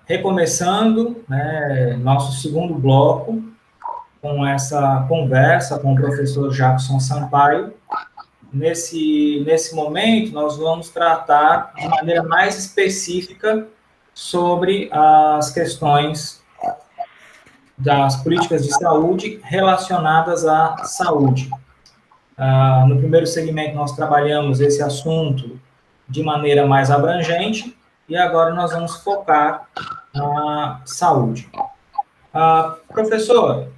recomeçando, né, nosso segundo bloco com essa conversa com o professor Jackson Sampaio. Nesse momento, nós vamos tratar de maneira mais específica sobre as questões das políticas de saúde relacionadas à saúde. No primeiro segmento, nós trabalhamos esse assunto de maneira mais abrangente e agora nós vamos focar na saúde. Professor,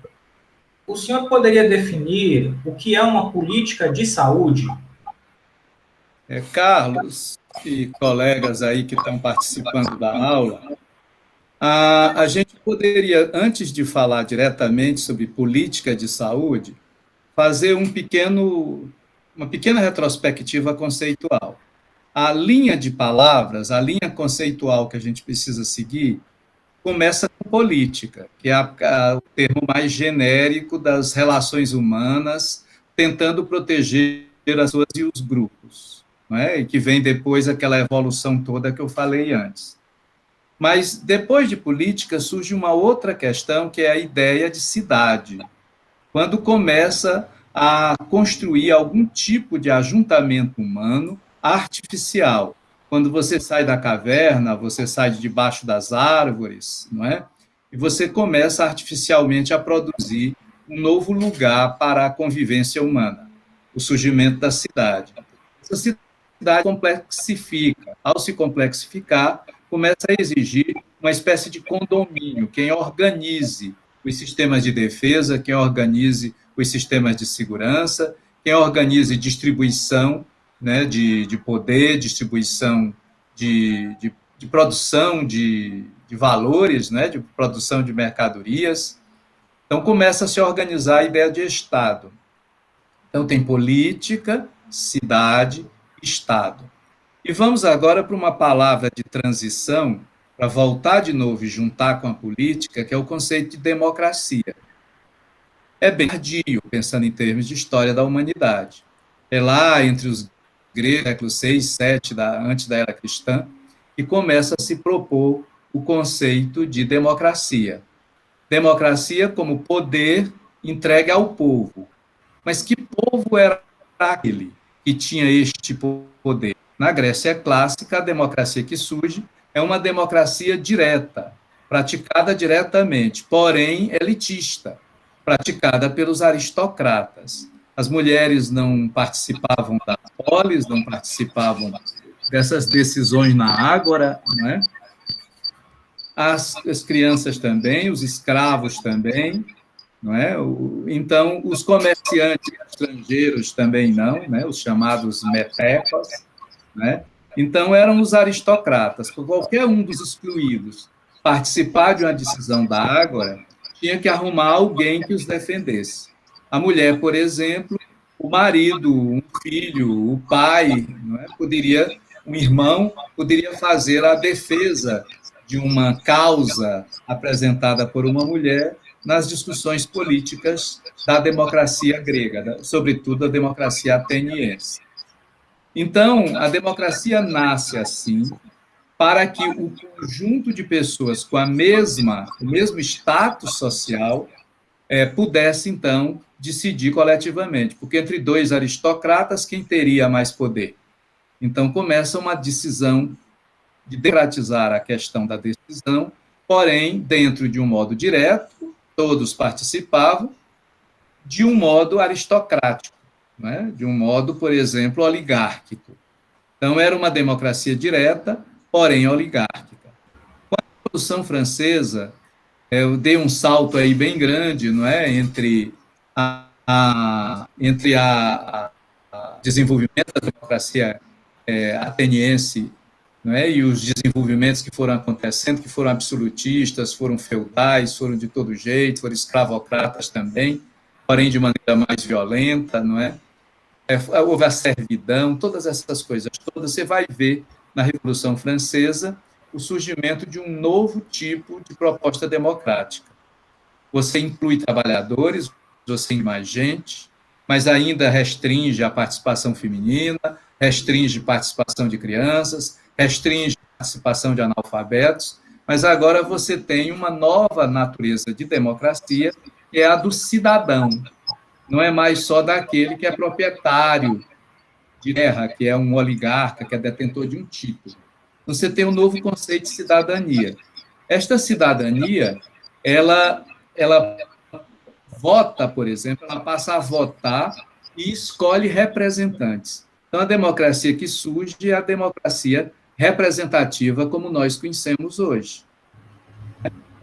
o senhor poderia definir o que é uma política de saúde? Carlos e colegas aí que estão participando da aula, a gente poderia, antes de falar diretamente sobre política de saúde, fazer uma pequena retrospectiva conceitual. A linha de palavras, a linha conceitual que a gente precisa seguir, começa com política, que é o termo mais genérico das relações humanas, tentando proteger as pessoas e os grupos, não é? E que vem depois aquela evolução toda que eu falei antes. Mas depois de política surge uma outra questão, que é a ideia de cidade. Quando começa a construir algum tipo de ajuntamento humano artificial. Quando você sai da caverna, você sai de debaixo das árvores, não é? E você começa artificialmente a produzir um novo lugar para a convivência humana, o surgimento da cidade. Essa cidade complexifica. Ao se complexificar, começa a exigir uma espécie de condomínio, quem organize os sistemas de defesa, quem organize os sistemas de segurança, quem organize distribuição, né, de poder, distribuição de produção de valores, né, de produção de mercadorias. Então, começa a se organizar a ideia de Estado. Então, tem política, cidade, Estado. E vamos agora para uma palavra de transição, para voltar de novo e juntar com a política, que é o conceito de democracia. É bem tardio, pensando em termos de história da humanidade. É lá entre os gregos, século 6, 7, antes da era cristã, que começa a se propor o conceito de democracia. Democracia como poder entregue ao povo. Mas que povo era aquele que tinha este poder? Na Grécia clássica, a democracia que surge é uma democracia direta, praticada diretamente, porém elitista, praticada pelos aristocratas. As mulheres não participavam da polis, não participavam dessas decisões na ágora, não é? As crianças também, os escravos também, não é? Então, os comerciantes estrangeiros também não, né? Os chamados metecos, né? Então, eram os aristocratas. Qualquer um dos excluídos participar de uma decisão da ágora tinha que arrumar alguém que os defendesse. A mulher, por exemplo, o marido, um filho, o pai, não é? Um irmão poderia fazer a defesa de uma causa apresentada por uma mulher nas discussões políticas da democracia grega, sobretudo a democracia ateniense. Então, a democracia nasce assim, para que o conjunto de pessoas com o mesmo status social pudesse, então, decidir coletivamente, porque entre dois aristocratas, quem teria mais poder? Então, começa uma decisão de democratizar a questão da decisão, porém, dentro de um modo direto, todos participavam, de um modo aristocrático, né? De um modo, por exemplo, oligárquico. Então, era uma democracia direta, porém oligárquica. Com a Revolução Francesa, eu dei um salto aí bem grande, não é, entre desenvolvimento da democracia ateniense, não é, e os desenvolvimentos que foram acontecendo, que foram absolutistas, foram feudais, foram de todo jeito, foram escravocratas também, porém de maneira mais violenta, não é? Houve a servidão, todas essas coisas todas, você vai ver na Revolução Francesa o surgimento de um novo tipo de proposta democrática. Você inclui trabalhadores, você inclui mais gente, mas ainda restringe a participação feminina, restringe a participação de crianças, restringe a participação de analfabetos, mas agora você tem uma nova natureza de democracia, que é a do cidadão. Não é mais só daquele que é proprietário de terra, que é um oligarca, que é detentor de um título. Você tem um novo conceito de cidadania. Esta cidadania, ela vota, por exemplo, ela passa a votar e escolhe representantes. Então, a democracia que surge é a democracia representativa como nós conhecemos hoje.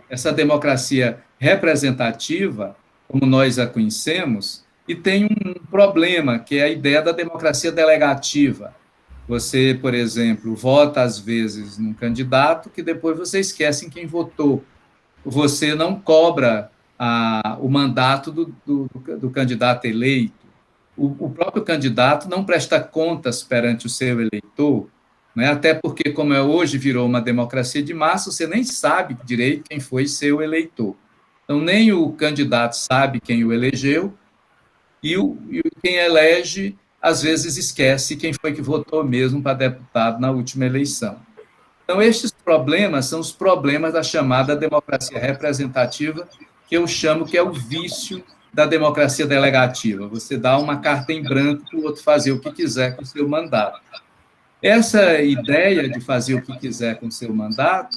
Essa democracia representativa, como nós a conhecemos, e tem um problema, que é a ideia da democracia delegativa. Você, por exemplo, vota às vezes num candidato que depois você esquece em quem votou. Você não cobra o mandato do candidato eleito. O próprio candidato não presta contas perante o seu eleitor, né? Até porque, como hoje virou uma democracia de massa, você nem sabe direito quem foi seu eleitor. Então, nem o candidato sabe quem o elegeu, e quem elege, às vezes, esquece quem foi que votou mesmo para deputado na última eleição. Então, estes problemas são os problemas da chamada democracia representativa, que eu chamo que é o vício da democracia delegativa. Você dá uma carta em branco para o outro fazer o que quiser com o seu mandato. Essa ideia de fazer o que quiser com o seu mandato,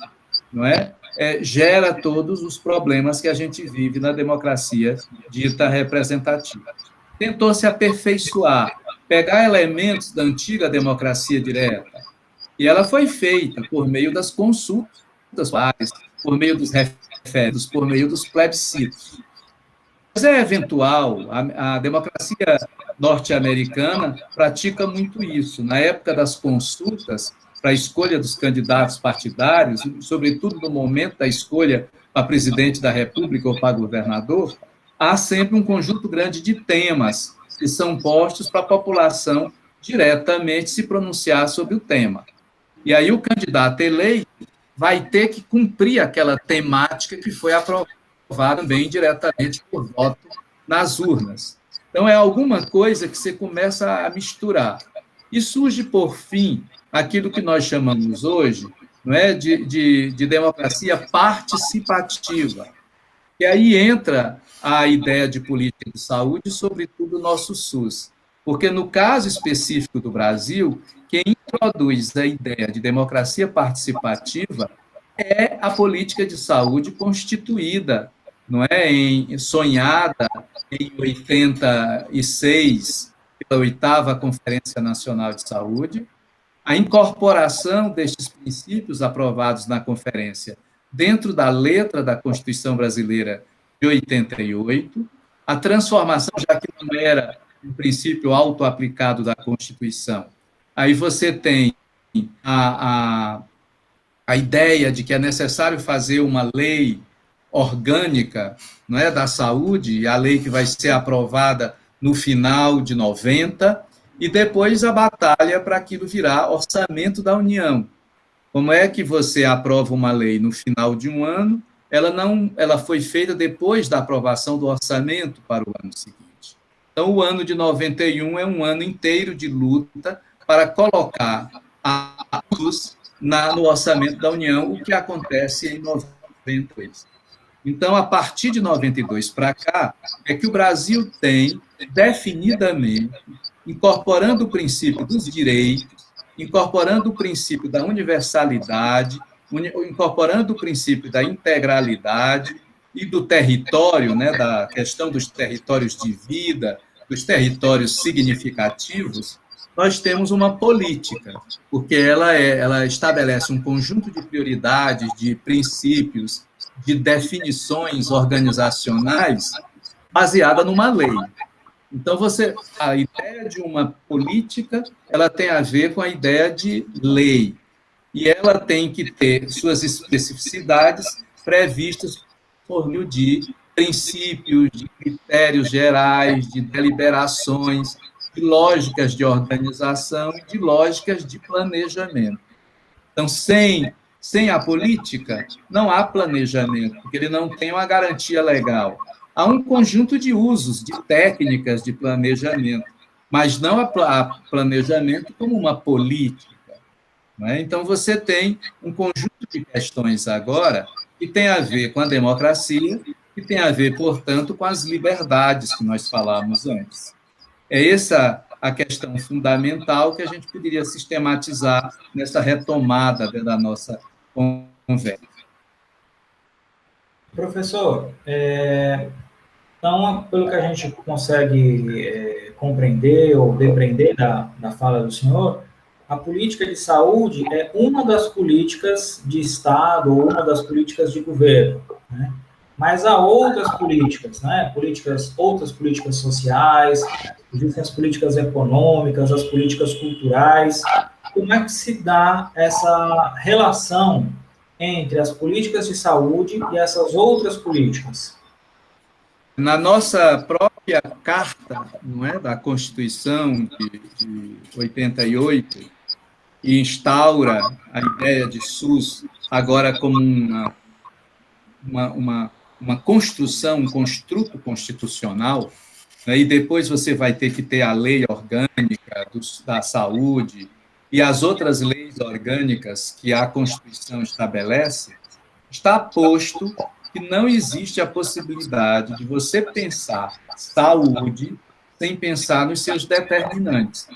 não é? Gera todos os problemas que a gente vive na democracia dita representativa. Tentou se aperfeiçoar, pegar elementos da antiga democracia direta, e ela foi feita por meio das consultas, por meio dos referendos, por meio dos plebiscitos. Mas é eventual, a democracia norte-americana pratica muito isso. Na época das consultas, para a escolha dos candidatos partidários, sobretudo no momento da escolha para presidente da República ou para governador, há sempre um conjunto grande de temas que são postos para a população diretamente se pronunciar sobre o tema. E aí o candidato eleito vai ter que cumprir aquela temática que foi aprovada também diretamente por voto nas urnas. Então, é alguma coisa que você começa a misturar. E surge, por fim, aquilo que nós chamamos hoje, não é, de democracia participativa. E aí entra a ideia de política de saúde, sobretudo o nosso SUS. Porque, no caso específico do Brasil, quem introduz a ideia de democracia participativa é a política de saúde constituída, não é, sonhada em 86, pela 8ª Conferência Nacional de Saúde, a incorporação destes princípios aprovados na conferência dentro da letra da Constituição Brasileira de 88, a transformação, já que não era um princípio auto-aplicado da Constituição. Aí você tem a ideia de que é necessário fazer uma lei orgânica, não é, da saúde, a lei que vai ser aprovada no final de 90, e depois a batalha para aquilo virar orçamento da União. Como é que você aprova uma lei no final de um ano? Ela foi feita depois da aprovação do orçamento para o ano seguinte. Então, o ano de 91 é um ano inteiro de luta para colocar a luz no orçamento da União, o que acontece em 92. Então, a partir de 92 para cá, é que o Brasil tem, definidamente, incorporando o princípio dos direitos, incorporando o princípio da universalidade, incorporando o princípio da integralidade e do território, né, da questão dos territórios de vida, dos territórios significativos, nós temos uma política, porque ela estabelece um conjunto de prioridades, de princípios, de definições organizacionais baseada numa lei. Então, a ideia de uma política, ela tem a ver com a ideia de lei, e ela tem que ter suas especificidades previstas por meio de princípios, de critérios gerais, de deliberações, de lógicas de organização e de lógicas de planejamento. Então, sem a política, não há planejamento, porque ele não tem uma garantia legal. Há um conjunto de usos, de técnicas de planejamento, mas não há planejamento como uma política. Não é? Então, você tem um conjunto de questões agora que tem a ver com a democracia e tem a ver, portanto, com as liberdades que nós falamos antes. É essa a questão fundamental que a gente poderia sistematizar nessa retomada da nossa conversa. Professor, então, pelo que a gente consegue compreender ou depreender da fala do senhor, a política de saúde é uma das políticas de Estado ou uma das políticas de governo, né? Mas há outras políticas, né? Outras políticas sociais, existem as políticas econômicas, as políticas culturais. Como é que se dá essa relação entre as políticas de saúde e essas outras políticas? Na nossa própria carta, não é, da Constituição de 88, e instaura a ideia de SUS agora como uma construção, um construto constitucional, né, e depois você vai ter que ter a lei orgânica da saúde e as outras leis orgânicas que a Constituição estabelece, está posto que não existe a possibilidade de você pensar saúde sem pensar nos seus determinantes.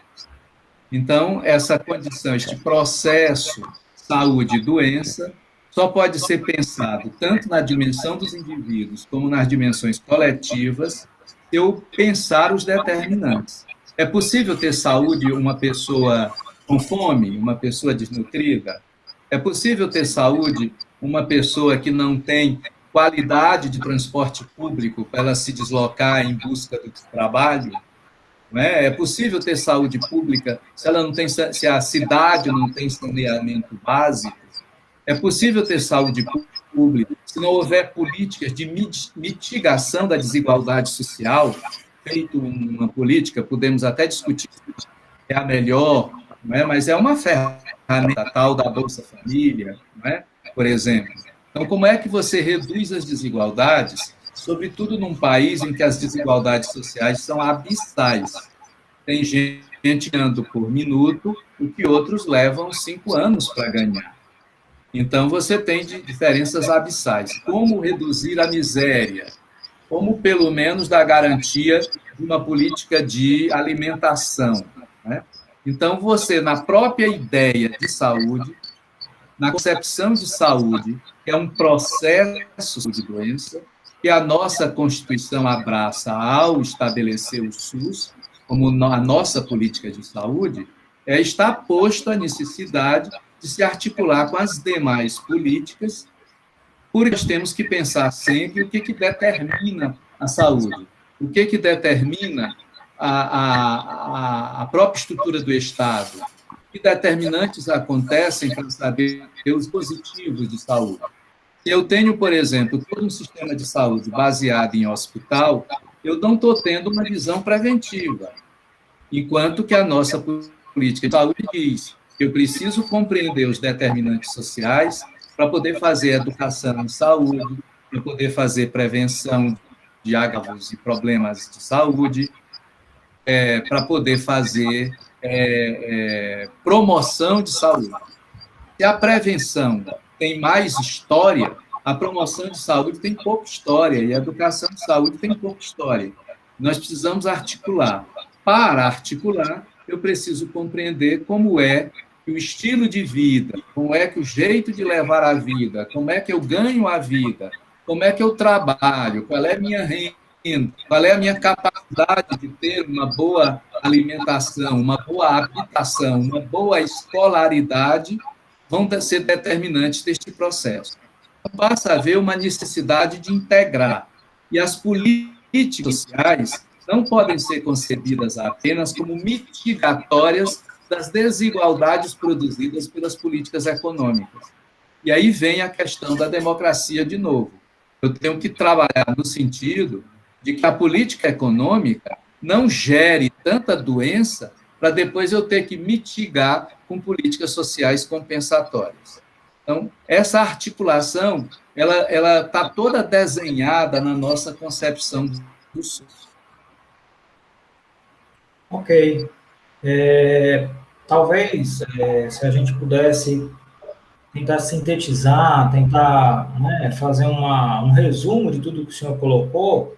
Então, essa condição, este processo saúde e doença, só pode ser pensado tanto na dimensão dos indivíduos como nas dimensões coletivas, se eu pensar os determinantes. É possível ter saúde uma pessoa com fome, uma pessoa desnutrida? É possível ter saúde uma pessoa que não tem qualidade de transporte público para ela se deslocar em busca do trabalho? Não é? É possível ter saúde pública se ela não tem, se a cidade não tem saneamento básico? É possível ter saúde pública se não houver políticas de mitigação da desigualdade social? Feito uma política, podemos até discutir se é a melhor, não é? Mas é uma ferramenta tal da Bolsa Família, não é? Por exemplo. Então, como é que você reduz as desigualdades, sobretudo num país em que as desigualdades sociais são abissais? Tem gente ganhando por minuto, o que outros levam 5 anos para ganhar. Então, você tem diferenças abissais. Como reduzir a miséria? Como, pelo menos, dar garantia de uma política de alimentação, né? Então, você, na própria ideia de saúde, na concepção de saúde, que é um processo de doença, que a nossa Constituição abraça ao estabelecer o SUS, como a nossa política de saúde, está posto a necessidade de se articular com as demais políticas, porque nós temos que pensar sempre o que determina a saúde, o que determina a própria estrutura do Estado, que determinantes acontecem para saber os dispositivos de saúde. Se eu tenho, por exemplo, todo um sistema de saúde baseado em hospital, eu não estou tendo uma visão preventiva, enquanto que a nossa política de saúde diz que eu preciso compreender os determinantes sociais para poder fazer educação em saúde, para poder fazer prevenção de agravos e problemas de saúde, para poder fazer promoção de saúde. Se a prevenção tem mais história, a promoção de saúde tem pouca história e a educação de saúde tem pouca história. Nós precisamos articular. Para articular, eu preciso compreender como é que o estilo de vida, como é que o jeito de levar a vida, como é que eu ganho a vida, como é que eu trabalho, qual é a minha renda, qual é a minha capacidade de ter uma boa alimentação, uma boa habitação, uma boa escolaridade, vão ser determinantes deste processo. Passa a haver uma necessidade de integrar. E as políticas sociais não podem ser concebidas apenas como mitigatórias das desigualdades produzidas pelas políticas econômicas. E aí vem a questão da democracia de novo. Eu tenho que trabalhar no sentido de que a política econômica não gere tanta doença para depois eu ter que mitigar com políticas sociais compensatórias. Então, essa articulação, ela está toda desenhada na nossa concepção do SUS. Ok. Talvez, se a gente pudesse tentar sintetizar, tentar, né, fazer um resumo de tudo que o senhor colocou,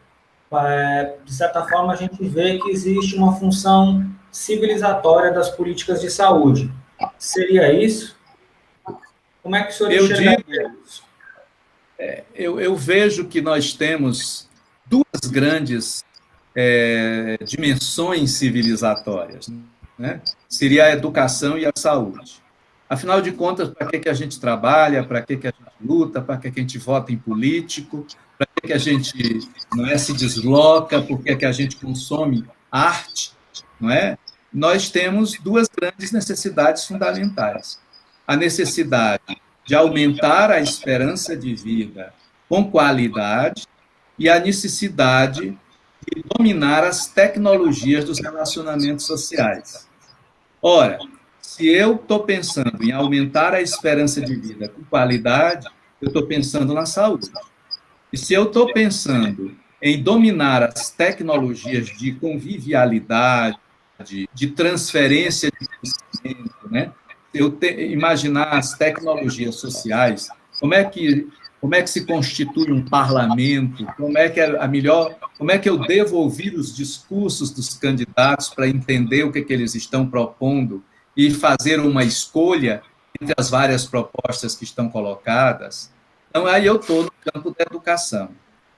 de certa forma a gente vê que existe uma função civilizatória das políticas de saúde. Seria isso? Como é que o senhor Eu digo, enxergaria isso? eu vejo que nós temos duas grandes dimensões civilizatórias, né? Seria a educação e a saúde. Afinal de contas, para que a gente trabalha, para que a gente luta, para que a gente vota em político, para que a gente não é, se desloca, por que a gente consome arte, não é? Nós temos duas grandes necessidades fundamentais. A necessidade de aumentar a esperança de vida com qualidade e a necessidade de dominar as tecnologias dos relacionamentos sociais. Ora, se eu estou pensando em aumentar a esperança de vida com qualidade, eu estou pensando na saúde. E se eu estou pensando em dominar as tecnologias de convivialidade, de transferência de conhecimento, né? Imaginar as tecnologias sociais, como é que se constitui um parlamento, como é que eu devo ouvir os discursos dos candidatos para entender o que eles estão propondo e fazer uma escolha entre as várias propostas que estão colocadas. Então, aí eu estou no campo da educação.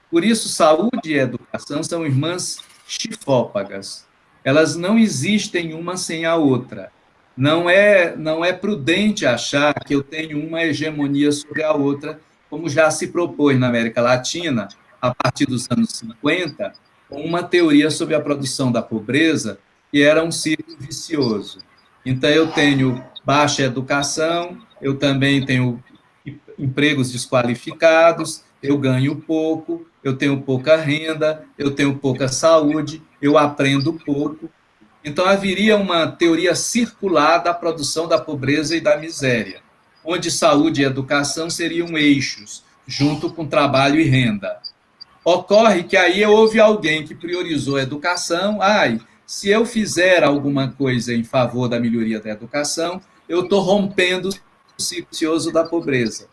Por isso, saúde e educação são irmãs chifópagas. Elas não existem uma sem a outra. Não é prudente achar que eu tenho uma hegemonia sobre a outra, como já se propôs na América Latina, a partir dos anos 50, com uma teoria sobre a produção da pobreza, que era um ciclo vicioso. Então, eu tenho baixa educação, eu também tenho empregos desqualificados, eu ganho pouco, eu tenho pouca renda, eu tenho pouca saúde, eu aprendo pouco. Então, haveria uma teoria circular da produção da pobreza e da miséria, onde saúde e educação seriam eixos, junto com trabalho e renda. Ocorre que aí houve alguém que priorizou a educação. Se eu fizer alguma coisa em favor da melhoria da educação, eu estou rompendo o ciclo vicioso da pobreza.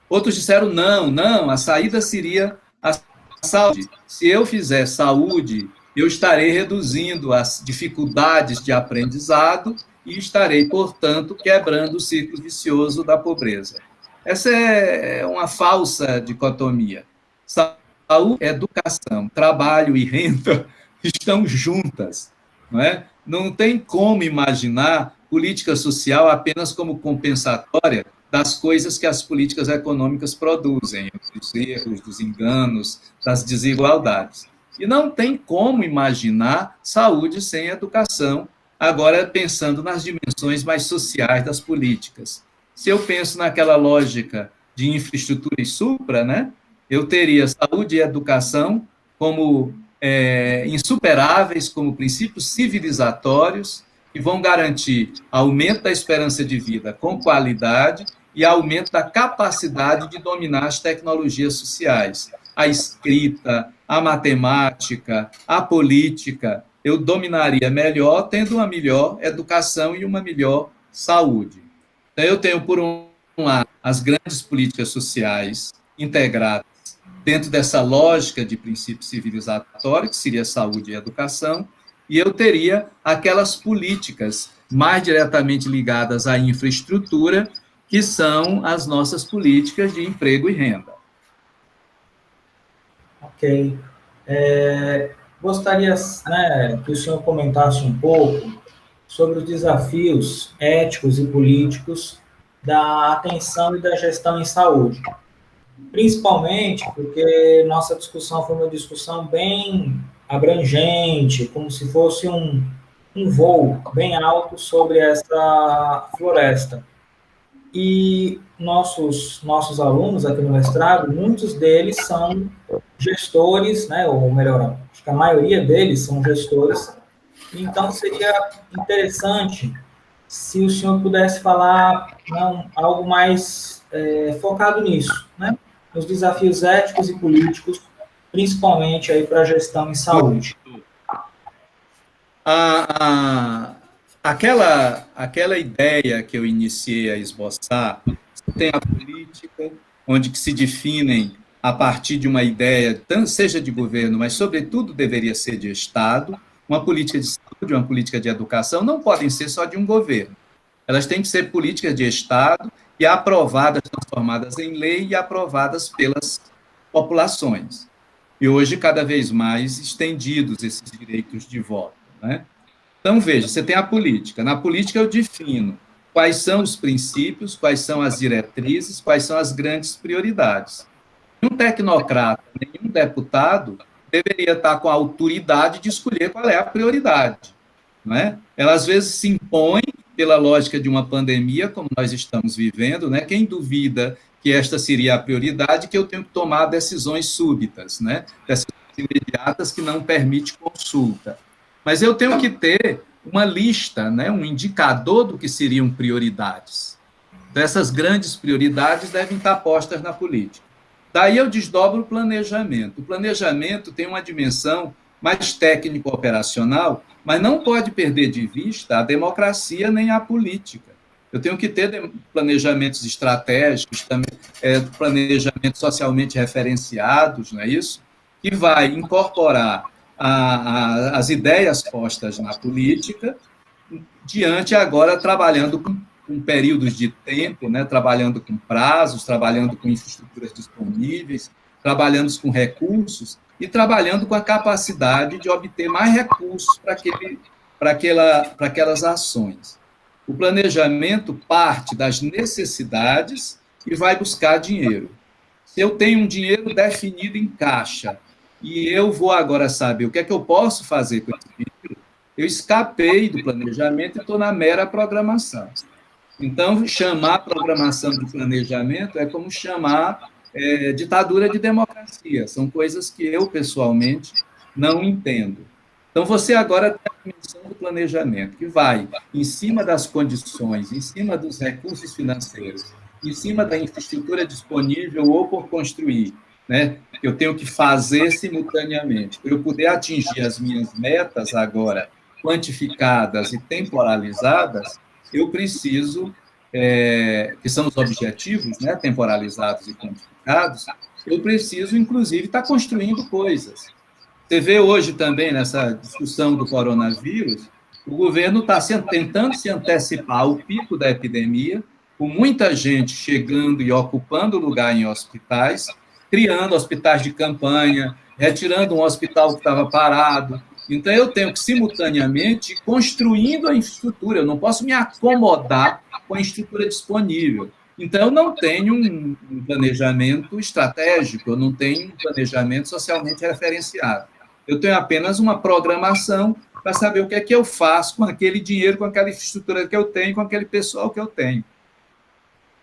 Outros disseram, não, a saída seria a saúde. Se eu fizer saúde, eu estarei reduzindo as dificuldades de aprendizado e estarei, portanto, quebrando o ciclo vicioso da pobreza. Essa é uma falsa dicotomia. Saúde, educação, trabalho e renda estão juntas, não é? Não tem como imaginar política social apenas como compensatória das coisas que as políticas econômicas produzem, dos erros, dos enganos, das desigualdades. E não tem como imaginar saúde sem educação, agora pensando nas dimensões mais sociais das políticas. Se eu penso naquela lógica de infraestrutura e supra, né, eu teria saúde e educação como insuperáveis, como princípios civilizatórios, que vão garantir aumento da esperança de vida com qualidade e aumento da capacidade de dominar as tecnologias sociais. A escrita, a matemática, a política, eu dominaria melhor tendo uma melhor educação e uma melhor saúde. Então, eu tenho, por um lado, as grandes políticas sociais integradas dentro dessa lógica de princípio civilizatório, que seria saúde e educação, e eu teria aquelas políticas mais diretamente ligadas à infraestrutura, que são as nossas políticas de emprego e renda. Ok. Gostaria, né, que o senhor comentasse um pouco sobre os desafios éticos e políticos da atenção e da gestão em saúde. Principalmente porque nossa discussão foi uma discussão bem abrangente, como se fosse um voo bem alto sobre essa floresta. E nossos alunos aqui no mestrado, muitos deles são gestores, né, ou melhor, acho que a maioria deles são gestores. Então, seria interessante se o senhor pudesse falar algo mais focado nisso, né? Nos desafios éticos e políticos, principalmente aí para a gestão em saúde. Aquela ideia que eu iniciei a esboçar tem a política, onde que se definem a partir de uma ideia, tanto seja de governo, mas, sobretudo, deveria ser de Estado. Uma política de saúde, uma política de educação não podem ser só de um governo. Elas têm que ser políticas de Estado e aprovadas, transformadas em lei e aprovadas pelas populações. E hoje, cada vez mais estendidos esses direitos de voto, né? Então, veja, você tem a política. Na política eu defino quais são os princípios, quais são as diretrizes, quais são as grandes prioridades. Um tecnocrata, nenhum deputado deveria estar com a autoridade de escolher qual é a prioridade, não é? Ela, às vezes, se impõe pela lógica de uma pandemia, como nós estamos vivendo, né? Quem duvida que esta seria a prioridade, que eu tenho que tomar decisões súbitas, né? Decisões imediatas que não permite consulta. Mas eu tenho que ter uma lista, né? Um indicador do que seriam prioridades. Então, essas grandes prioridades devem estar postas na política. Daí eu desdobro o planejamento. O planejamento tem uma dimensão mais técnico-operacional, mas não pode perder de vista a democracia nem a política. Eu tenho que ter planejamentos estratégicos, também, planejamentos socialmente referenciados, não é isso? Que vai incorporar as ideias postas na política, diante agora trabalhando com períodos de tempo, né, trabalhando com prazos, trabalhando com infraestruturas disponíveis, trabalhando com recursos e trabalhando com a capacidade de obter mais recursos para aquelas ações. O planejamento parte das necessidades e vai buscar dinheiro. Se eu tenho um dinheiro definido em caixa e eu vou agora saber o que é que eu posso fazer com esse dinheiro, eu escapei do planejamento e estou na mera programação. Então, chamar programação de planejamento é como chamar ditadura de democracia. São coisas que eu, pessoalmente, não entendo. Então, você agora tem a dimensão do planejamento, que vai em cima das condições, em cima dos recursos financeiros, em cima da infraestrutura disponível ou por construir, né? Eu tenho que fazer simultaneamente. Para eu poder atingir as minhas metas agora, quantificadas e temporalizadas, eu preciso, que são os objetivos, né, temporalizados e quantificados, eu preciso, inclusive, estar construindo coisas. Você vê hoje também, nessa discussão do coronavírus, o governo está tentando se antecipar ao pico da epidemia, com muita gente chegando e ocupando lugar em hospitais, criando hospitais de campanha, retirando um hospital que estava parado. Então, eu tenho que, simultaneamente, ir construindo a infraestrutura. Eu não posso me acomodar com a estrutura disponível. Então, eu não tenho um planejamento estratégico, eu não tenho um planejamento socialmente referenciado. Eu tenho apenas uma programação para saber o que é que eu faço com aquele dinheiro, com aquela infraestrutura que eu tenho, com aquele pessoal que eu tenho.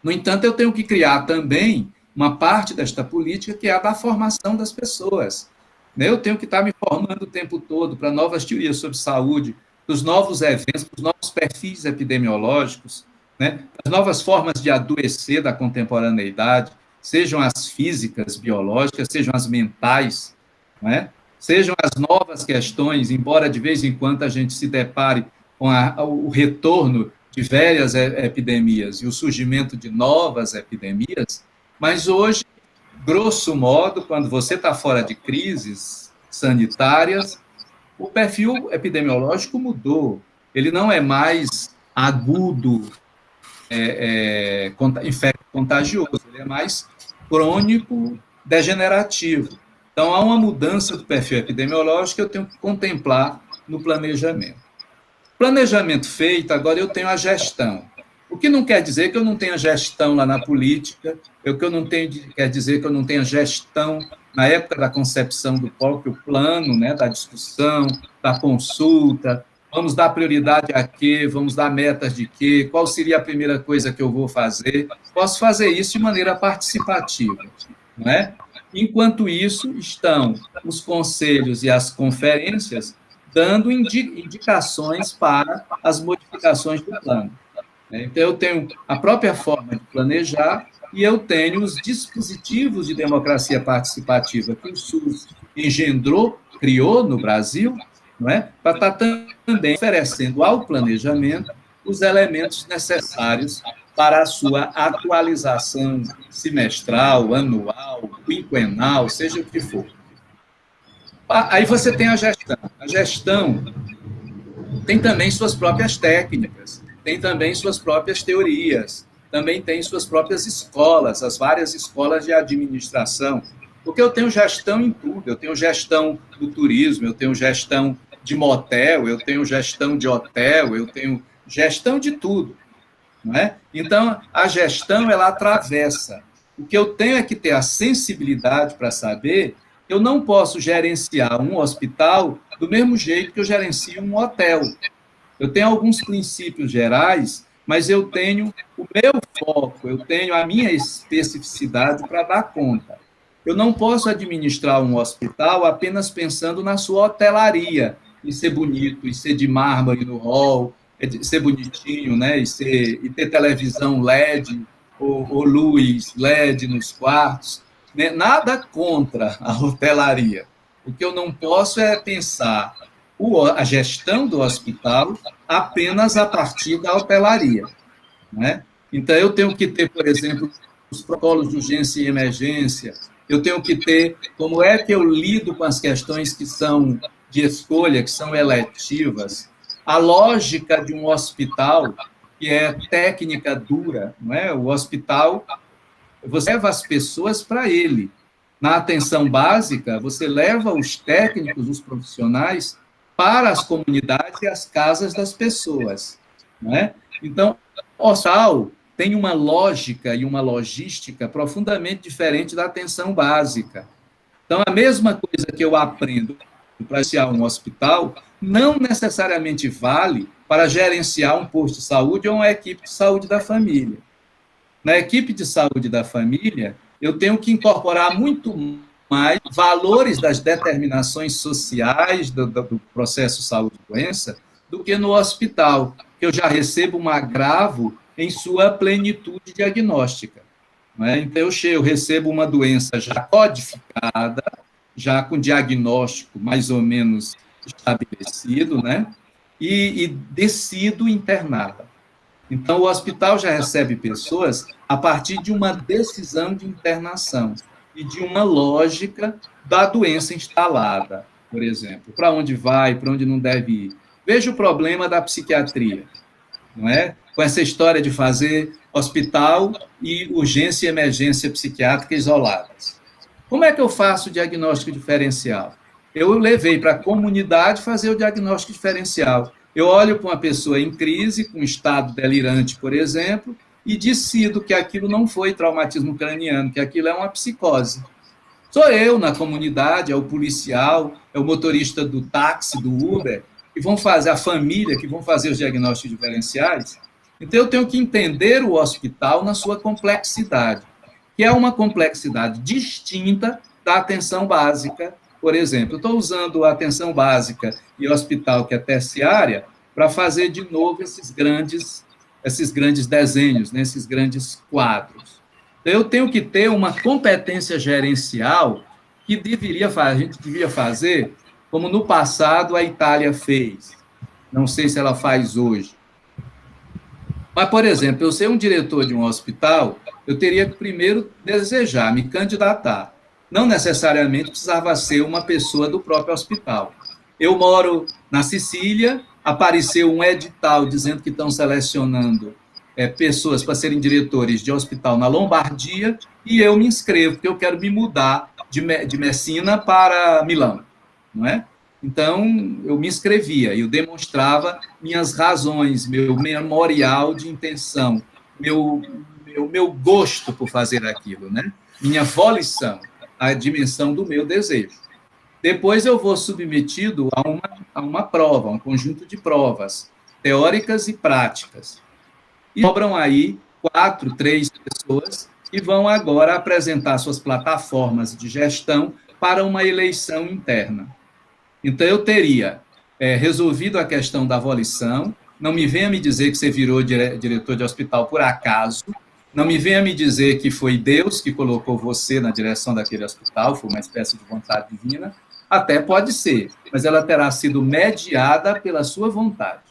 No entanto, eu tenho que criar também uma parte desta política que é a da formação das pessoas. Eu tenho que estar me formando o tempo todo para novas teorias sobre saúde, para os novos eventos, para os novos perfis epidemiológicos, né? As novas formas de adoecer da contemporaneidade, sejam as físicas, biológicas, sejam as mentais, né? Sejam as novas questões, embora de vez em quando a gente se depare com o retorno de velhas epidemias e o surgimento de novas epidemias, mas hoje, grosso modo, quando você está fora de crises sanitárias, o perfil epidemiológico mudou. Ele não é mais agudo, infecto contagioso, ele é mais crônico, degenerativo. Então, há uma mudança do perfil epidemiológico que eu tenho que contemplar no planejamento. Planejamento feito, agora eu tenho a gestão. O que não quer dizer que eu não tenha gestão lá na política, quer dizer que eu não tenha gestão na época da concepção do próprio plano, né, da discussão, da consulta, vamos dar prioridade a quê, vamos dar metas de quê, qual seria a primeira coisa que eu vou fazer. Posso fazer isso de maneira participativa, não é? Enquanto isso, estão os conselhos e as conferências dando indicações para as modificações do plano. Então, eu tenho a própria forma de planejar e eu tenho os dispositivos de democracia participativa que o SUS engendrou, criou no Brasil, não é? Para estar também oferecendo ao planejamento os elementos necessários para a sua atualização semestral, anual, quinquenal, seja o que for. Aí você tem a gestão. A gestão tem também suas próprias técnicas, tem também suas próprias teorias, também tem suas próprias escolas, as várias escolas de administração, porque eu tenho gestão em tudo, eu tenho gestão do turismo, eu tenho gestão de motel, eu tenho gestão de hotel, eu tenho gestão de tudo, não é? Então, a gestão, ela atravessa. O que eu tenho é que ter a sensibilidade para saber que eu não posso gerenciar um hospital do mesmo jeito que eu gerencio um hotel. Eu tenho alguns princípios gerais, mas eu tenho o meu foco, eu tenho a minha especificidade para dar conta. Eu não posso administrar um hospital apenas pensando na sua hotelaria, em ser bonito, em ser de mármore no hall, ser bonitinho, né? E ter televisão LED ou luz LED nos quartos. Né? Nada contra a hotelaria. O que eu não posso é pensar a gestão do hospital apenas a partir da hotelaria. Né? Então, eu tenho que ter, por exemplo, os protocolos de urgência e emergência, eu tenho que ter como é que eu lido com as questões que são de escolha, que são eletivas, a lógica de um hospital, que é técnica dura, não é? O hospital, você leva as pessoas para ele. Na atenção básica, você leva os técnicos, os profissionais, para as comunidades e as casas das pessoas. Não é? Então, o hospital tem uma lógica e uma logística profundamente diferente da atenção básica. Então, a mesma coisa que eu aprendo para gerenciar um hospital não necessariamente vale para gerenciar um posto de saúde ou uma equipe de saúde da família. Na equipe de saúde da família, eu tenho que incorporar muito mais valores das determinações sociais do processo saúde-doença do que no hospital, que eu já recebo um agravo em sua plenitude diagnóstica. Né? Então, eu recebo uma doença já codificada, já com diagnóstico mais ou menos estabelecido, né? E decido interná-la. Então, o hospital já recebe pessoas a partir de uma decisão de internação e de uma lógica da doença instalada, por exemplo. Para onde vai, para onde não deve ir. Veja o problema da psiquiatria, não é? Com essa história de fazer hospital e urgência e emergência psiquiátrica isoladas. Como é que eu faço o diagnóstico diferencial? Eu levei para a comunidade fazer o diagnóstico diferencial. Eu olho para uma pessoa em crise, com estado delirante, por exemplo, e decido que aquilo não foi traumatismo craniano, que aquilo é uma psicose. Sou eu na comunidade, é o policial, é o motorista do táxi, do Uber, que vão fazer, a família, que vão fazer os diagnósticos diferenciais. Então, eu tenho que entender o hospital na sua complexidade, que é uma complexidade distinta da atenção básica. Por exemplo, eu estou usando a atenção básica e o hospital, que é terciária, para fazer de novo esses grandes desenhos, né, esses grandes quadros. Então, eu tenho que ter uma competência gerencial que a gente devia fazer como no passado a Itália fez. Não sei se ela faz hoje. Mas, por exemplo, eu ser um diretor de um hospital, eu teria que primeiro desejar, me candidatar. Não necessariamente precisava ser uma pessoa do próprio hospital. Eu moro na Sicília, apareceu um edital dizendo que estão selecionando pessoas para serem diretores de hospital na Lombardia, e eu me inscrevo, porque eu quero me mudar de Messina para Milão, não é? Então, eu me inscrevia, eu demonstrava minhas razões, meu memorial de intenção, meu gosto por fazer aquilo, né? Minha volição, a dimensão do meu desejo. Depois eu vou submetido a uma prova, um conjunto de provas, teóricas e práticas. E sobram aí 3 pessoas que vão agora apresentar suas plataformas de gestão para uma eleição interna. Então, eu teria resolvido a questão da volição, não me venha me dizer que você virou diretor de hospital por acaso, não me venha me dizer que foi Deus que colocou você na direção daquele hospital, foi uma espécie de vontade divina, até pode ser, mas ela terá sido mediada pela sua vontade.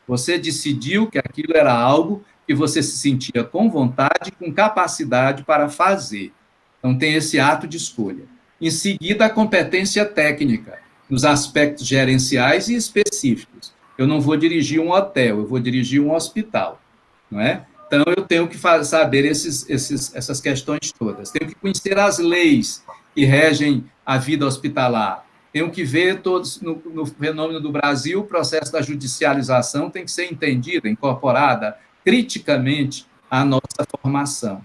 Você decidiu que aquilo era algo que você se sentia com vontade, com capacidade para fazer. Então, tem esse ato de escolha. Em seguida, a competência técnica, nos aspectos gerenciais e específicos. Eu não vou dirigir um hotel, eu vou dirigir um hospital, não é? Então, eu tenho que saber essas questões todas. Tenho que conhecer as leis que regem a vida hospitalar. Tenho que ver todos, no fenômeno do Brasil, o processo da judicialização tem que ser entendida, incorporada criticamente à nossa formação.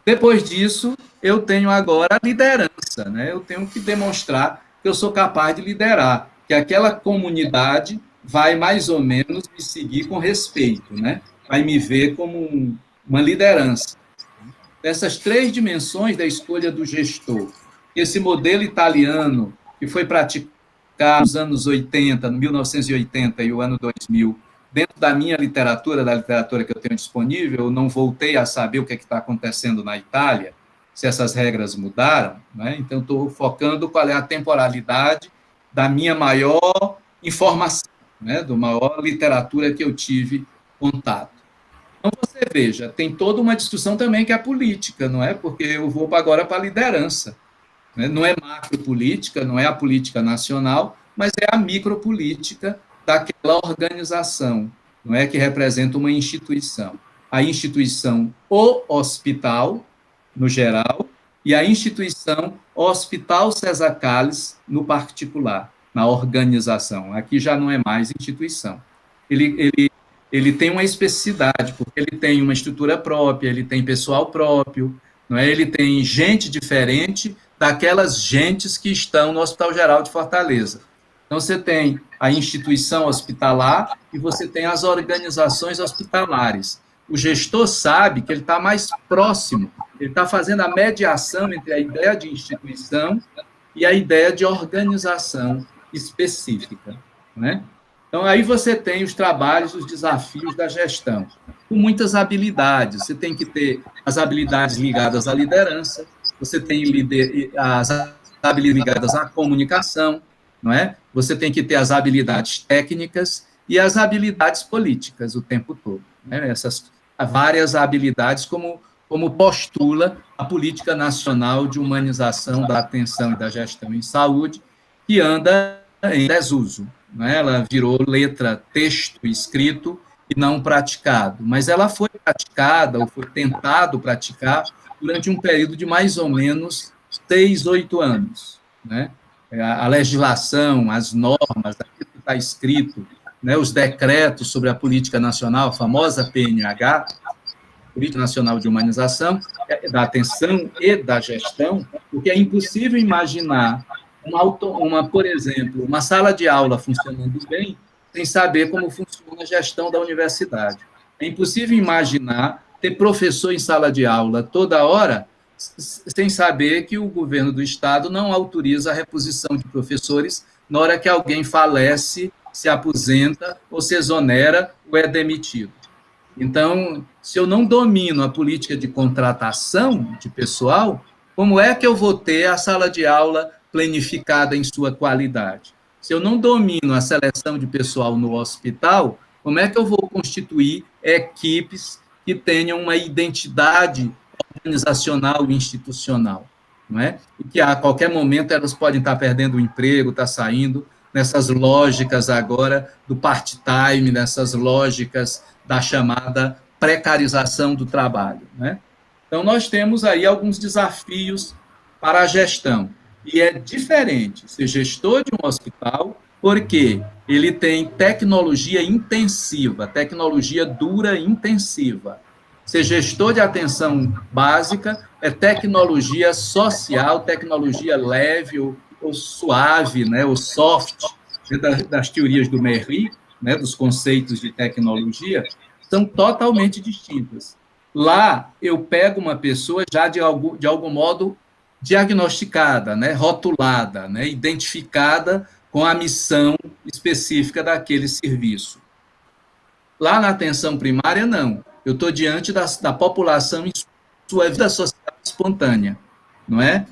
Depois disso, eu tenho agora a liderança, né? Eu tenho que demonstrar que eu sou capaz de liderar, que aquela comunidade vai mais ou menos me seguir com respeito, né? Vai me ver como uma liderança. Essas três dimensões da escolha do gestor, esse modelo italiano que foi praticado nos anos 80, no 1980 e o ano 2000, dentro da minha literatura, da literatura que eu tenho disponível, eu não voltei a saber o que está acontecendo na Itália, se essas regras mudaram, né? Então estou focando qual é a temporalidade da minha maior informação, né? Do maior literatura que eu tive contato. Então você veja, tem toda uma discussão também que é a política, não é? Porque eu vou agora para a liderança. Não é macropolítica, não é a política nacional, mas é a micropolítica daquela organização, não é, que representa uma instituição. A instituição, o hospital, no geral, e a instituição Hospital César Calles, no particular, na organização. Aqui já não é mais instituição. Ele tem uma especificidade, porque ele tem uma estrutura própria, ele tem pessoal próprio, não é? Ele tem gente diferente daquelas gentes que estão no Hospital Geral de Fortaleza. Então, você tem a instituição hospitalar e você tem as organizações hospitalares. O gestor sabe que ele está mais próximo, ele está fazendo a mediação entre a ideia de instituição e a ideia de organização específica, né? Então, aí você tem os trabalhos, os desafios da gestão, com muitas habilidades. Você tem que ter as habilidades ligadas à liderança, você tem as habilidades ligadas à comunicação, não é? Você tem que ter as habilidades técnicas e as habilidades políticas o tempo todo, né? Essas várias habilidades, como postula a Política Nacional de Humanização da Atenção e da Gestão em Saúde, que anda em desuso, não é? Ela virou letra, texto escrito e não praticado, mas ela foi praticada, ou foi tentado praticar, durante um período de mais ou menos 6, 8 anos, né? A legislação, as normas, aquilo que está escrito, né, os decretos sobre a política nacional, a famosa PNH, Política Nacional de Humanização, da Atenção e da Gestão, porque é impossível imaginar por exemplo, uma sala de aula funcionando bem, sem saber como funciona a gestão da universidade. É impossível imaginar ter professor em sala de aula toda hora, sem saber que o governo do Estado não autoriza a reposição de professores na hora que alguém falece, se aposenta, ou se exonera, ou é demitido. Então, se eu não domino a política de contratação de pessoal, como é que eu vou ter a sala de aula planificada em sua qualidade? Se eu não domino a seleção de pessoal no hospital, como é que eu vou constituir equipes que tenham uma identidade organizacional e institucional, não é? E que a qualquer momento elas podem estar perdendo o emprego, estar saindo nessas lógicas agora do part-time, nessas lógicas da chamada precarização do trabalho, né? Então, nós temos aí alguns desafios para a gestão. E é diferente ser gestor de um hospital, porque ele tem tecnologia intensiva, tecnologia dura intensiva. Ser gestor de atenção básica é tecnologia social, tecnologia leve ou suave, né, ou soft, das teorias do Merri, né, dos conceitos de tecnologia, são totalmente distintas. Lá, eu pego uma pessoa já de algum modo diagnosticada, né, rotulada, né, identificada com a missão específica daquele serviço. Lá na atenção primária, não. Eu estou diante da população em sua vida social espontânea, não é?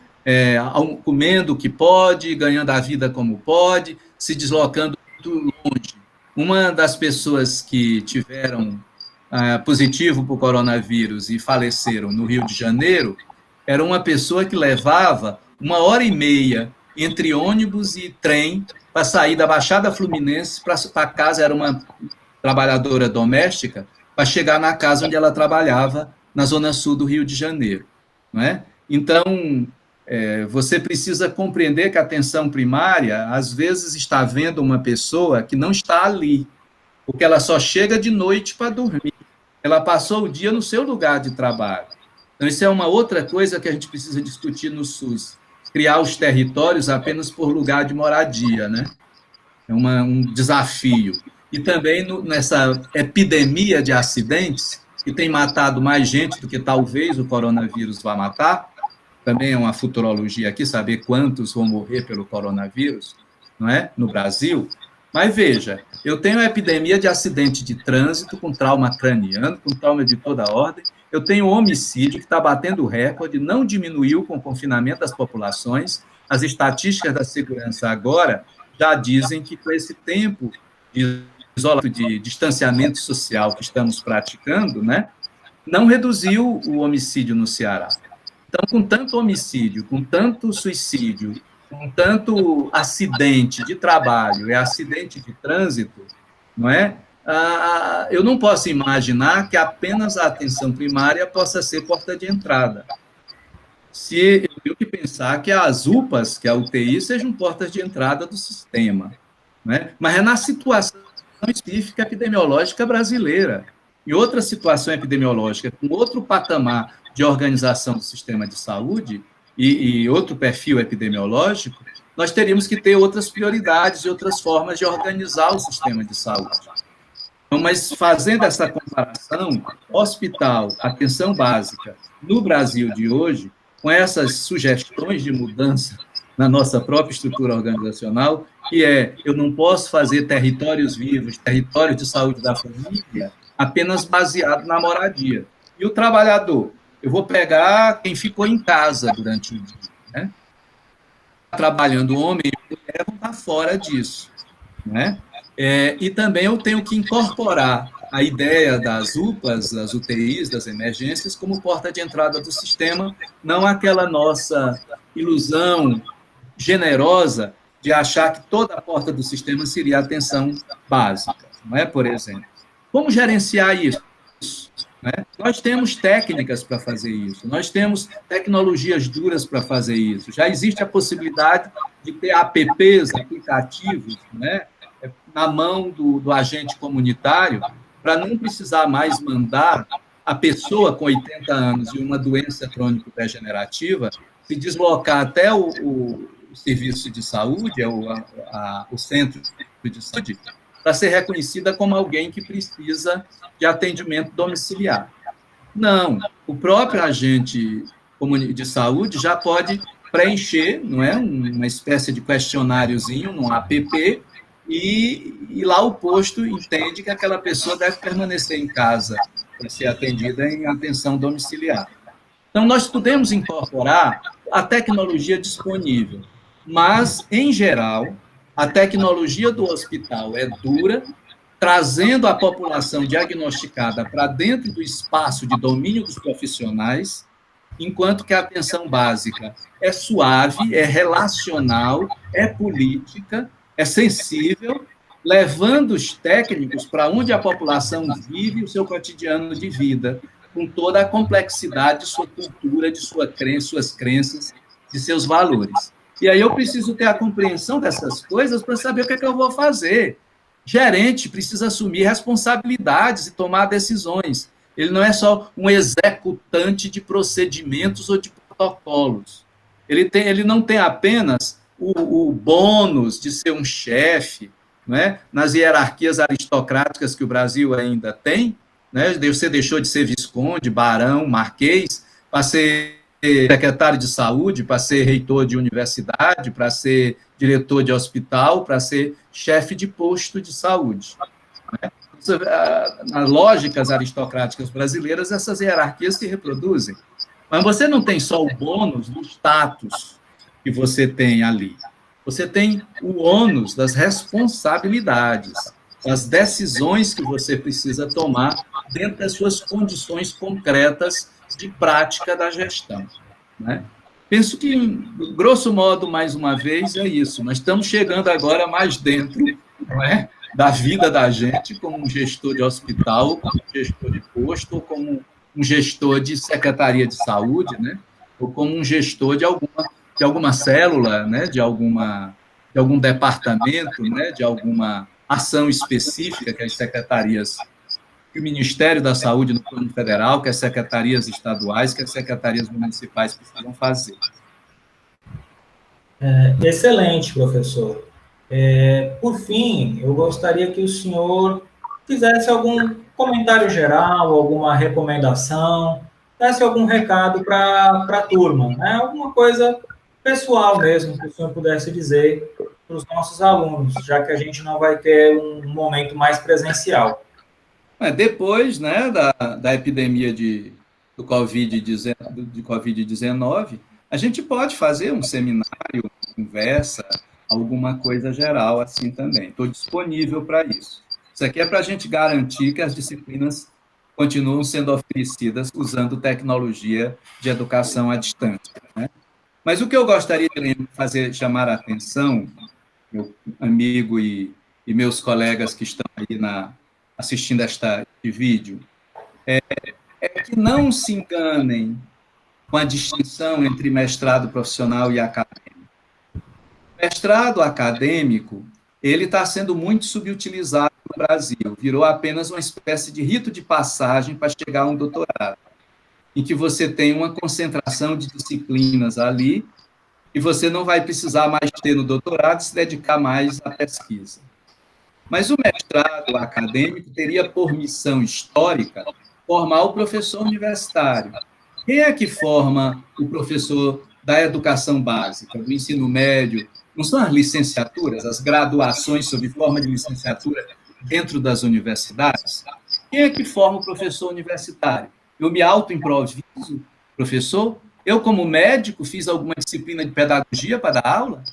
Comendo o que pode, ganhando a vida como pode, se deslocando muito longe. Uma das pessoas que tiveram positivo para o coronavírus e faleceram no Rio de Janeiro, era uma pessoa que levava 1h30 entre ônibus e trem para sair da Baixada Fluminense para casa, era uma trabalhadora doméstica, para chegar na casa onde ela trabalhava, na zona sul do Rio de Janeiro. Não é? Então, você precisa compreender que a atenção primária, às vezes, está vendo uma pessoa que não está ali, porque ela só chega de noite para dormir. Ela passou o dia no seu lugar de trabalho. Então, isso é uma outra coisa que a gente precisa discutir no SUS. Criar os territórios apenas por lugar de moradia, né? É um desafio. E também nessa epidemia de acidentes, que tem matado mais gente do que talvez o coronavírus vá matar, também é uma futurologia aqui, saber quantos vão morrer pelo coronavírus, não é? No Brasil. Mas veja, eu tenho uma epidemia de acidente de trânsito com trauma craniano, com trauma de toda ordem, eu tenho homicídio que está batendo recorde, não diminuiu com o confinamento das populações, as estatísticas da segurança agora já dizem que com esse tempo de isolamento, de distanciamento social que estamos praticando, né, não reduziu o homicídio no Ceará. Então, com tanto homicídio, com tanto suicídio, com tanto acidente de trabalho e acidente de trânsito, não é? Eu não posso imaginar que apenas a atenção primária possa ser porta de entrada. Se eu tenho que pensar que as UPAs, que a UTI, sejam portas de entrada do sistema, né? Mas é na situação específica epidemiológica brasileira. Em outra situação epidemiológica, com outro patamar de organização do sistema de saúde e outro perfil epidemiológico, nós teríamos que ter outras prioridades e outras formas de organizar o sistema de saúde. Então, mas fazendo essa comparação, hospital, atenção básica, no Brasil de hoje, com essas sugestões de mudança na nossa própria estrutura organizacional, que eu não posso fazer territórios vivos, territórios de saúde da família, apenas baseado na moradia. E o trabalhador? Eu vou pegar quem ficou em casa durante o dia, né? Trabalhando homem e mulher vão estar fora disso, né? E também eu tenho que incorporar a ideia das UPAs, das UTIs, das emergências, como porta de entrada do sistema, não aquela nossa ilusão generosa de achar que toda a porta do sistema seria a atenção básica, não é, por exemplo? Como gerenciar isso? Né? Nós temos técnicas para fazer isso, nós temos tecnologias duras para fazer isso, já existe a possibilidade de ter apps, aplicativos, né, na mão do agente comunitário, para não precisar mais mandar a pessoa com 80 anos e uma doença crônico-degenerativa se deslocar até o serviço de saúde, o centro de saúde, para ser reconhecida como alguém que precisa de atendimento domiciliar. Não, o próprio agente de saúde já pode preencher, não é, uma espécie de questionáriozinho no app, e lá o posto entende que aquela pessoa deve permanecer em casa para ser atendida em atenção domiciliar. Então, nós podemos incorporar a tecnologia disponível, mas, em geral, a tecnologia do hospital é dura, trazendo a população diagnosticada para dentro do espaço de domínio dos profissionais, enquanto que a atenção básica é suave, é relacional, é política, é sensível, levando os técnicos para onde a população vive o seu cotidiano de vida, com toda a complexidade de sua cultura, de suas crenças, de seus valores. E aí eu preciso ter a compreensão dessas coisas para saber o que é que eu vou fazer. Gerente precisa assumir responsabilidades e tomar decisões. Ele não é só um executante de procedimentos ou de protocolos. Ele não tem apenas o bônus de ser um chefe, né, nas hierarquias aristocráticas que o Brasil ainda tem, né, você deixou de ser visconde, barão, marquês, para ser secretário de saúde, para ser reitor de universidade, para ser diretor de hospital, para ser chefe de posto de saúde. Né? Nas lógicas aristocráticas brasileiras, essas hierarquias se reproduzem. Mas você não tem só o bônus do status que você tem ali. Você tem o ônus das responsabilidades. as decisões que você precisa tomar dentro das suas condições concretas de prática da gestão, né? Penso que, grosso modo, mais uma vez, é isso. Nós estamos chegando agora mais dentro, não é, da vida da gente, como um gestor de hospital, como um gestor de posto, ou como um gestor de secretaria de saúde, né? Ou como um gestor de alguma célula, né? De algum departamento, né? De alguma ação específica que as secretarias, que o Ministério da Saúde no plano federal, que as secretarias estaduais, que as secretarias municipais precisam fazer. Excelente, professor. Por fim, eu gostaria que o senhor fizesse algum comentário geral, alguma recomendação, desse algum recado para a turma, né? Alguma coisa pessoal mesmo que o senhor pudesse dizer para os nossos alunos, já que a gente não vai ter um momento mais presencial. Depois, né, da epidemia do Covid-19, a gente pode fazer um seminário, uma conversa, alguma coisa geral assim também. Estou disponível para isso. Isso aqui é para a gente garantir que as disciplinas continuam sendo oferecidas usando tecnologia de educação à distância, né? Mas o que eu gostaria de chamar a atenção, meu amigo e meus colegas que estão aí assistindo este vídeo, é que não se enganem com a distinção entre mestrado profissional e acadêmico. O mestrado acadêmico, ele está sendo muito subutilizado no Brasil, virou apenas uma espécie de rito de passagem para chegar a um doutorado, em que você tem uma concentração de disciplinas ali, e você não vai precisar mais ter no doutorado se dedicar mais à pesquisa. Mas o mestrado acadêmico teria por missão histórica formar o professor universitário. Quem é que forma o professor da educação básica, do ensino médio? Não são as licenciaturas, as graduações sob forma de licenciatura dentro das universidades? Quem é que forma o professor universitário? Eu me auto-improviso professor? Eu, como médico, fiz alguma disciplina de pedagogia para dar aula?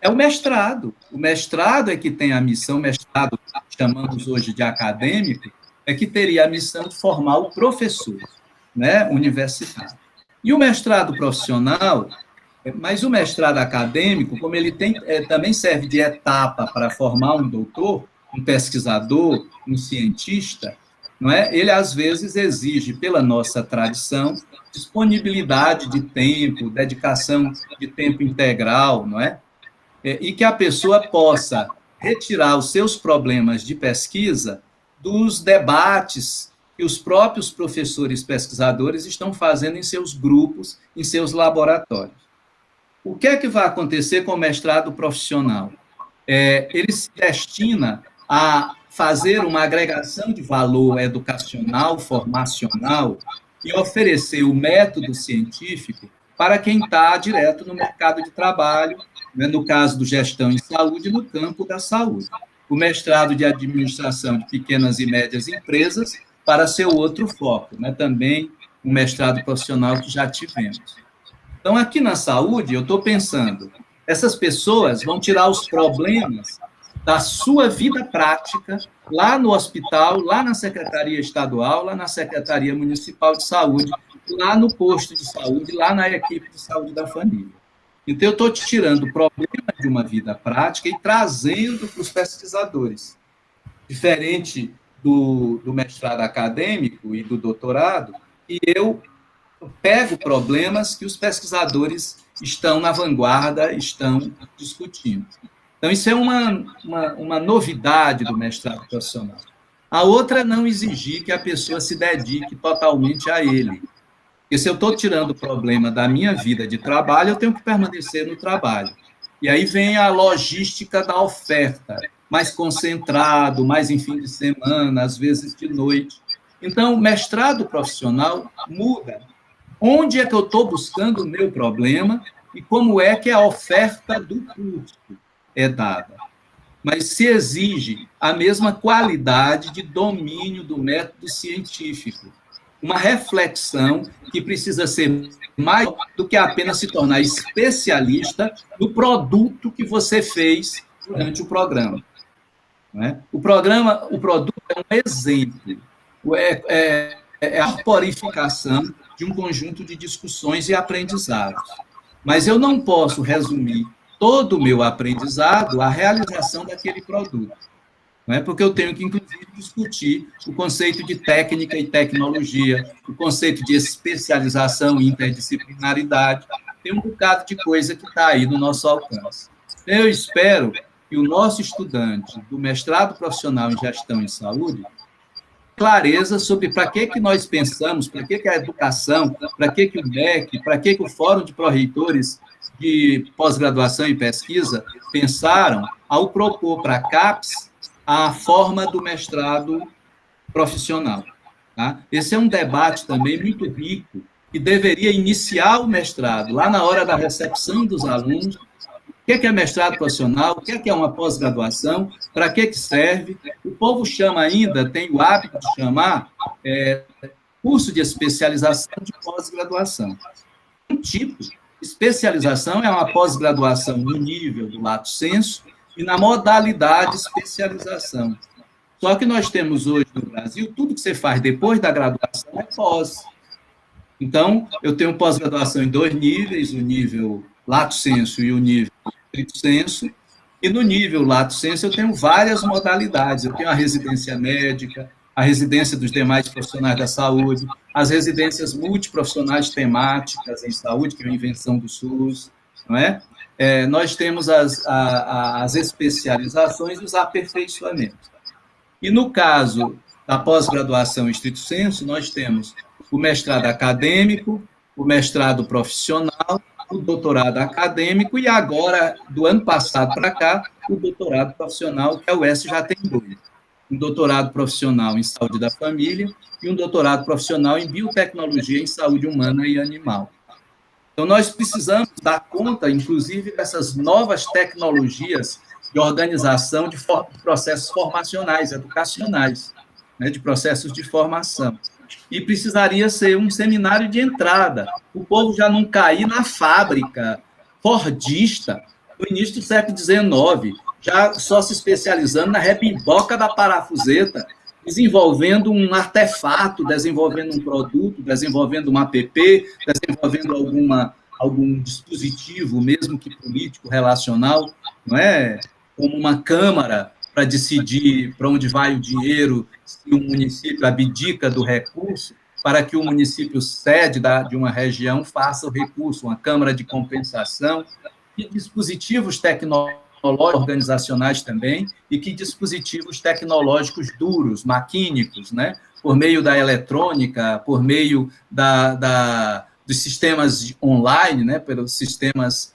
É o mestrado. O mestrado é que tem a missão, mestrado, chamamos hoje de acadêmico, é que teria a missão de formar o professor, né, universitário. E o mestrado profissional, mas o mestrado acadêmico, como ele também serve de etapa para formar um doutor, um pesquisador, um cientista, não é? Ele, às vezes, exige, pela nossa tradição, disponibilidade de tempo, dedicação de tempo integral, não é? E que a pessoa possa retirar os seus problemas de pesquisa dos debates que os próprios professores pesquisadores estão fazendo em seus grupos, em seus laboratórios. O que é que vai acontecer com o mestrado profissional? Ele se destina a fazer uma agregação de valor educacional, formacional, e oferecer o método científico para quem está direto no mercado de trabalho, né, no caso do gestão em saúde, no campo da saúde. O mestrado de administração de pequenas e médias empresas para seu outro foco, né, também um mestrado profissional que já tivemos. Então, aqui na saúde, eu estou pensando, essas pessoas vão tirar os problemas da sua vida prática lá no hospital, lá na Secretaria Estadual, lá na Secretaria Municipal de Saúde, lá no posto de saúde, lá na equipe de saúde da família. Então, eu estou tirando o problema de uma vida prática e trazendo para os pesquisadores. Diferente do mestrado acadêmico e do doutorado, e eu pego problemas que os pesquisadores estão na vanguarda, estão discutindo. Então, isso é uma novidade do mestrado profissional. A outra é não exigir que a pessoa se dedique totalmente a ele. Porque se eu estou tirando o problema da minha vida de trabalho, eu tenho que permanecer no trabalho. E aí vem a logística da oferta, mais concentrado, mais em fim de semana, às vezes de noite. Então, o mestrado profissional muda. Onde é que eu estou buscando o meu problema e como é que a oferta do curso é dada? Mas se exige a mesma qualidade de domínio do método científico, uma reflexão que precisa ser mais do que apenas se tornar especialista no produto que você fez durante o programa. não é? O produto é um exemplo, é a corporificação de um conjunto de discussões e aprendizados. Mas eu não posso resumir todo o meu aprendizado à realização daquele produto, não é? Porque eu tenho que, inclusive, discutir o conceito de técnica e tecnologia, o conceito de especialização e interdisciplinaridade. Tem um bocado de coisa que está aí no nosso alcance. Eu espero que o nosso estudante do mestrado profissional em gestão em saúde clareza sobre para que nós pensamos, para que a educação, para que o MEC, para que o Fórum de Pró-Reitores de Pós-Graduação e Pesquisa pensaram ao propor para a CAPES a forma do mestrado profissional. Tá? Esse é um debate também muito rico, que deveria iniciar o mestrado, lá na hora da recepção dos alunos. O que é mestrado profissional? O que é uma pós-graduação? Para que serve? O povo chama ainda, tem o hábito de chamar curso de especialização de pós-graduação. Um tipo, especialização é uma pós-graduação no nível do lato sensu e na modalidade especialização. Só que nós temos hoje no Brasil, tudo que você faz depois da graduação é pós. Então, eu tenho pós-graduação em 2 níveis, o nível lato sensu e o nível stricto sensu, e no nível lato sensu eu tenho várias modalidades. Eu tenho a residência médica, a residência dos demais profissionais da saúde, as residências multiprofissionais temáticas em saúde, que é uma invenção do SUS, não é? Nós temos as especializações e os aperfeiçoamentos. E no caso da pós-graduação em stricto sensu, nós temos o mestrado acadêmico, o mestrado profissional, o doutorado acadêmico e agora, do ano passado para cá, o doutorado profissional, que a UES já tem 2. Um doutorado profissional em saúde da família e um doutorado profissional em biotecnologia em saúde humana e animal. Então, nós precisamos dar conta, inclusive, dessas novas tecnologias de organização de processos formacionais, educacionais, né, de processos de formação. E precisaria ser um seminário de entrada, o povo já não cair na fábrica fordista no início do século XIX, já só se especializando na rebimboca da parafuseta, desenvolvendo um artefato, desenvolvendo um produto, desenvolvendo um app, desenvolvendo algum dispositivo, mesmo que político, relacional, não é? Como uma câmara para decidir para onde vai o dinheiro, se o município abdica do recurso, para que o município sede de uma região faça o recurso, uma câmara de compensação, e dispositivos tecnológicos organizacionais também, e que dispositivos tecnológicos duros, maquínicos, né? Por meio da eletrônica, por meio dos sistemas online, né? Pelos sistemas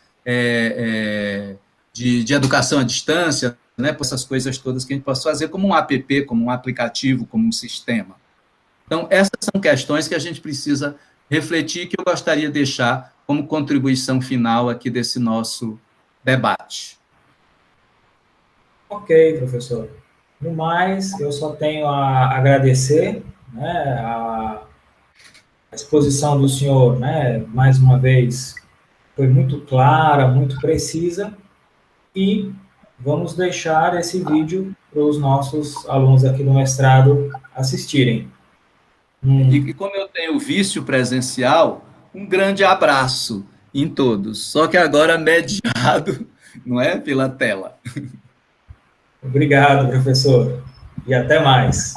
de educação à distância, né, por essas coisas todas que a gente possa fazer como um app, como um aplicativo, como um sistema. Então, essas são questões que a gente precisa refletir, que eu gostaria de deixar como contribuição final aqui desse nosso debate. Ok, professor. No mais, eu só tenho a agradecer, né, a exposição do senhor, né, mais uma vez, foi muito clara, muito precisa, e vamos deixar esse vídeo para os nossos alunos aqui do mestrado assistirem. E como eu tenho vício presencial, um grande abraço em todos, só que agora mediado, não é, pela tela. Obrigado, professor, e até mais.